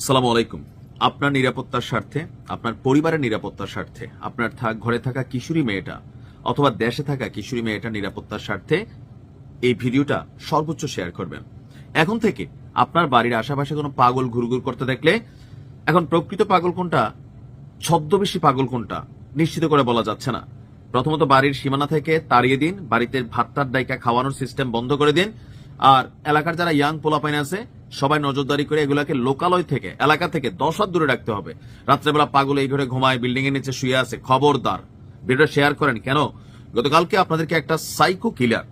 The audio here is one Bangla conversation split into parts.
আসসালামু আলাইকুম। আপনার নিরাপত্তার স্বার্থে, আপনার পরিবারের নিরাপত্তার স্বার্থে, আপনার ঘরে থাকা কিশোরী মেয়েটা অথবা দেশে থাকা কিশোরী মেয়েটার নিরাপত্তার স্বার্থে এই ভিডিওটা সর্বোচ্চ শেয়ার করবেন। এখন থেকে আপনার বাড়ির আশেপাশে কোনো পাগল ঘুরঘুর করতে দেখলে, এখন প্রকৃত পাগল কোনটা, ছদ্মবেশী পাগল কোনটা নিশ্চিত করে বলা যাচ্ছে না। প্রথমত বাড়ির সীমানা থেকে তাড়িয়ে দিন, বাড়িতে ভাতটার ডাইকা খাওয়ানোর সিস্টেম বন্ধ করে দিন। আর এলাকার যারা ইয়াং পোলাপাইন আছে সবাই নজরদারি করে এগুলাকে লোকালয় থেকে, এলাকা থেকে 10 হাত দূরে রাখতে হবে। রাত্রেবেলা পাগল এই ঘরে ঘুমায়, বিল্ডিং এর নিচে শুয়ে আছে, খবরদার ভিডিওটা শেয়ার করেন। কেন, গতকালকে আপনাদেরকে একটা সাইকো কিলার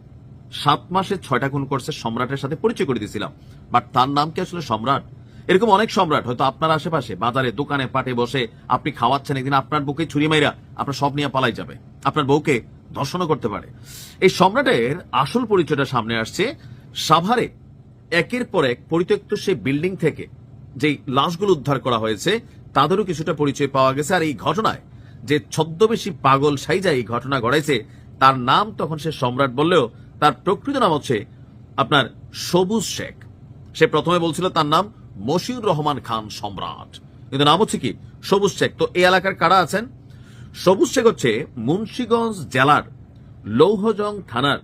7 মাসে 6টা খুন করছে সম্রাটের সাথে পরিচয় করে দিয়েছিলাম। বাট তার নাম কি আসলে সম্রাট? এরকম অনেক সম্রাট হয়তো আপনার আশেপাশে বাজারে দোকানে পাটে বসে আপনি খাওয়াচ্ছেন, একদিন আপনার বুকে ছুরি মাইরা আপনার সব নিয়ে পালাই যাবে, আপনার বউকে ধর্ষণও করতে পারে। এই সম্রাটের আসল পরিচয়টা সামনে আসছে সাভারে একের পর এক পরিত্যক্ত সেই বিল্ডিং থেকে যে লাশগুলো উদ্ধার করা হয়েছে তাদেরও কিছুটা পরিচয় পাওয়া গেছে। আর এই ঘটনায় যে ছদ্মবেশী পাগল সাইজা এই ঘটনা ঘটাইছে তার নাম তখন সে সম্রাট বললেও তার প্রকৃত নাম হচ্ছে আপনার সবুজ শেখ। সে প্রথমে বলছিল তার নাম মশিউর রহমান খান সম্রাট, কিন্তু নাম হচ্ছে কি সবুজ শেখ। তো এই এলাকার কারা আছেন? সবুজ শেখ হচ্ছে মুন্সিগঞ্জ জেলার লৌহজং থানার,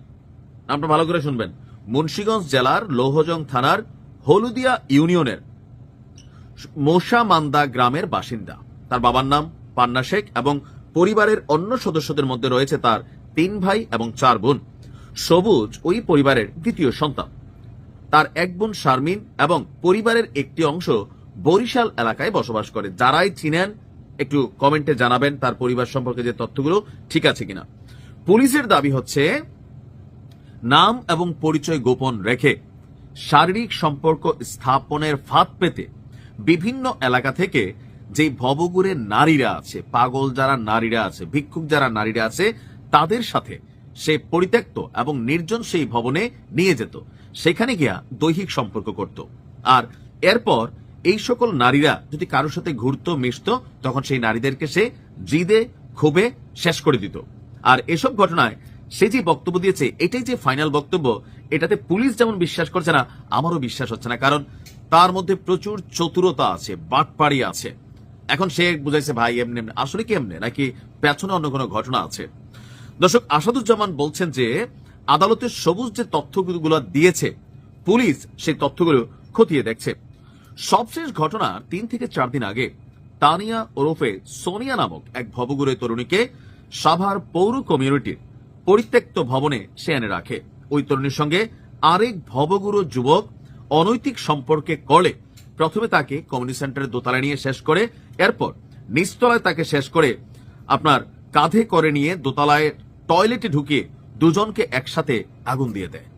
নামটা ভালো করে শুনবেন, মুন্সিগঞ্জ জেলার লৌহজং থানার হলুদিয়া ইউনিয়নের মোশামান্দা গ্রামের বাসিন্দা। তার বাবার নাম পান্না শেখ এবং পরিবারের অন্য সদস্যদের মধ্যে রয়েছে তার 3 ভাই এবং 4 বোন। সবুজ ওই পরিবারের দ্বিতীয় সন্তান। তার এক বোন শারমিন এবং পরিবারের একটি অংশ বরিশাল এলাকায় বসবাস করে। যারাই চিনেন একটু কমেন্টে জানাবেন তার পরিবার সম্পর্কে যে তথ্যগুলো ঠিক আছে কিনা। পুলিশের দাবি হচ্ছে নাম এবং পরিচয় গোপন রেখে শারীরিক সম্পর্ক স্থাপনের ফাঁদ পেতে বিভিন্ন এলাকা থেকে যে ভবঘুরে নারীরা আছে, পাগল যারা নারীরা আছে, ভিক্ষুক যারা নারীরা আছে, তাদের সাথে সে পরিত্যক্ত এবং নির্জন সেই ভবনে নিয়ে যেত, সেখানে গিয়া দৈহিক সম্পর্ক করত। আর এরপর এই সকল নারীরা যদি কারোর সাথে ঘুরতো মিশতো তখন সেই নারীদেরকে সে জিদে ক্ষোভে শেষ করে দিত। আর এসব ঘটনায় সে যে বক্তব্য দিয়েছে এটাই যে ফাইনাল বক্তব্য, এটাতে পুলিশ যেমন বিশ্বাস করছে না, আমারও বিশ্বাস হচ্ছে না। কারণ তার মধ্যে প্রচুর চতুরতা আছে, বাটপাড়ি আছে। এখন সে বুঝাইছে ভাই এমনি, আসলে কি এমনি নাকি পেছনে অন্য কোনো ঘটনা আছে? দর্শক, আসাদুজ্জামান বলছেন যে আদালতের সবুজ যে তথ্যগুলো দিয়েছে পুলিশ সেই তথ্যগুলো খতিয়ে দেখছে। সবশেষ ঘটনা 3 থেকে 4 দিন আগে তানিয়া ওরফে সোনিয়া নামক এক ভবঘুরে তরুণীকে সাভার পৌর কমিউনিটির পরিত্যক্ত ভবনে সে এনে রাখে। ওই তরুণীর সঙ্গে আরেক ভবঘুরো যুবক অনৈতিক সম্পর্কে করলে প্রথমে তাকে কমিউনিটি সেন্টারের দোতলায় নিয়ে শেষ করে, এরপর নিচতলায় তাকে শেষ করে আপনার কাঁধে করে নিয়ে দোতলায় টয়লেটে ঢুকিয়ে দুজনকে একসাথে আগুন দিয়ে দেয়।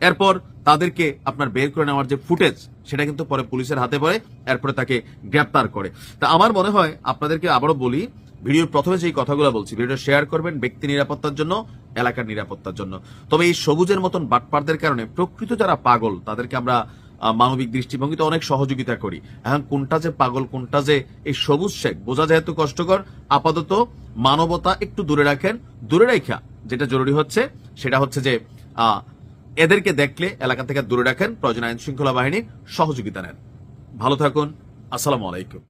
এরপর তাদেরকে আপনার বের করে নেওয়ার যে ফুটেজ সেটা কিন্তু পরে পুলিশের হাতে পড়ে, এরপরে তাকে গ্রেপ্তার করে। তা আমার মনে হয় আপনাদেরকে আবারও বলি, ভিডিওর প্রথমে যেই কথাগুলো বলছি ভিডিওটা শেয়ার করবেন ব্যক্তি নিরাপত্তার জন্য, এলাকার নিরাপত্তার জন্য। তবে এই সবুজের মতন বাটপারদের কারণে প্রকৃত যারা পাগল তাদেরকে আমরা মানবিক দৃষ্টিভঙ্গিতে অনেক সহযোগিতা করি। এখন কোনটা যে পাগল কোনটা যে এই সবুজ শেখ বোঝা যেহেতু কষ্টকর, আপাতত মানবতা একটু দূরে রাখেন। দূরে রাখা যেটা জরুরি হচ্ছে সেটা হচ্ছে যে এদেরকে দেখলে এলাকা থেকে দূরে রাখেন, প্রয়োজন আইন শৃঙ্খলা বাহিনীর সহযোগিতা নেন। ভালো থাকুন, আসসালামু আলাইকুম।